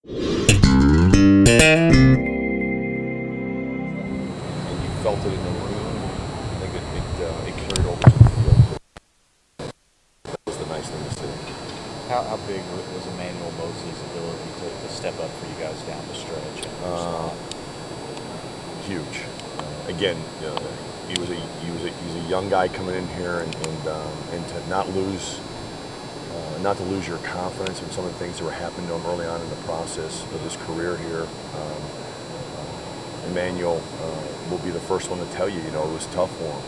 And you felt it in the room. I think it carried over to the field. That was the nice thing to see. How big was Emmanuel Mosley's ability to step up for you guys down the stretch? Huge. Again, he's a young guy coming in here, and to not to lose your confidence in some of the things that were happening to him early on in the process of his career here. Emmanuel will be the first one to tell you, it was tough for him,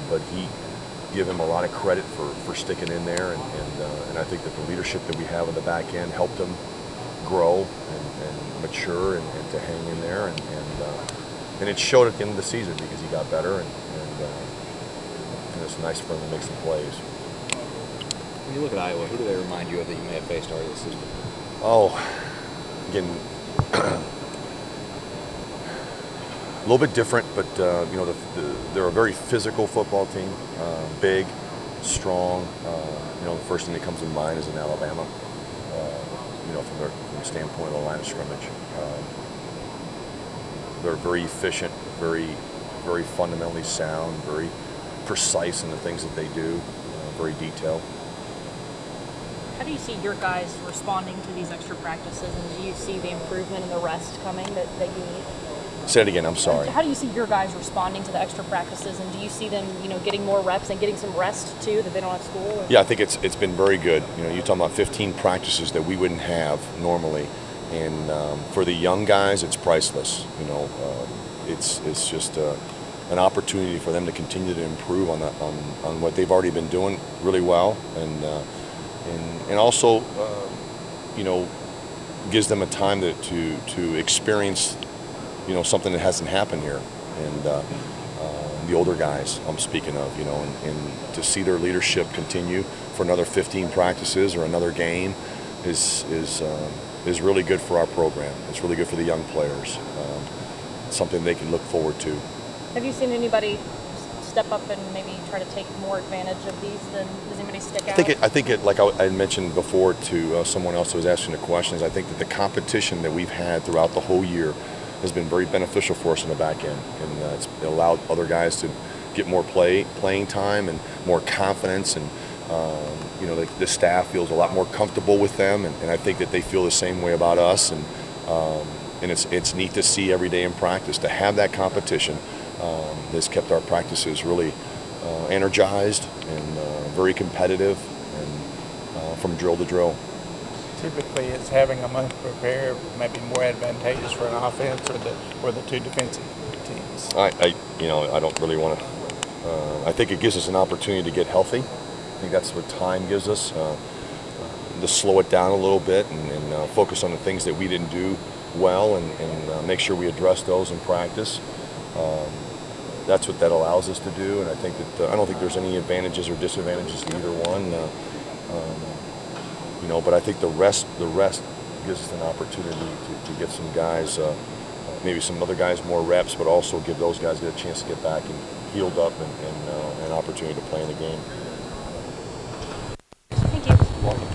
but he give him a lot of credit for sticking in there, and I think that the leadership that we have on the back end helped him grow and mature and to hang in there, and it showed at the end of the season because he got better, and it's nice for him to make some plays. When you look at Iowa, who do they remind you of that you may have faced already this season? Oh, again, a little bit different, but they're a very physical football team, big, strong. The first thing that comes to mind is in Alabama. From the standpoint of the line of scrimmage, they're very efficient, very, very fundamentally sound, very precise in the things that they do, very detailed. How do you see your guys responding to these extra practices, and do you see the improvement and the rest coming that you need? Say it again, I'm sorry. How do you see your guys responding to the extra practices, and do you see them, getting more reps and getting some rest too, that they don't have school? Or? Yeah, I think it's been very good. You're talking about 15 practices that we wouldn't have normally, and for the young guys, it's priceless. It's just an opportunity for them to continue to improve on what they've already been doing really well, and also gives them a time to experience something that hasn't happened here, and the older guys I'm speaking of, and to see their leadership continue for another 15 practices or another game is really good for our program. It's really good for the young players. It's something they can look forward to. Have you seen anybody step up and maybe try to take more advantage of these? Does anybody stick out? I think it, like I had mentioned before to someone else who was asking the questions, I think that the competition that we've had throughout the whole year has been very beneficial for us in the back end, and it's allowed other guys to get more playing time and more confidence, and the staff feels a lot more comfortable with them, and I think that they feel the same way about us, and it's neat to see every day in practice to have that competition. Has kept our practices really energized and very competitive, and from drill to drill. Typically, it's having a month to prepare maybe more advantageous for an offense or the two defensive teams. I don't really want to. I think it gives us an opportunity to get healthy. I think that's what time gives us, to slow it down a little bit and focus on the things that we didn't do well, and make sure we address those in practice. That's what that allows us to do, and I think that I don't think there's any advantages or disadvantages to either one. But I think the rest gives us an opportunity to get some guys, maybe some other guys more reps, but also give those guys a chance to get back and healed up and an opportunity to play in the game. Thank you. You're welcome.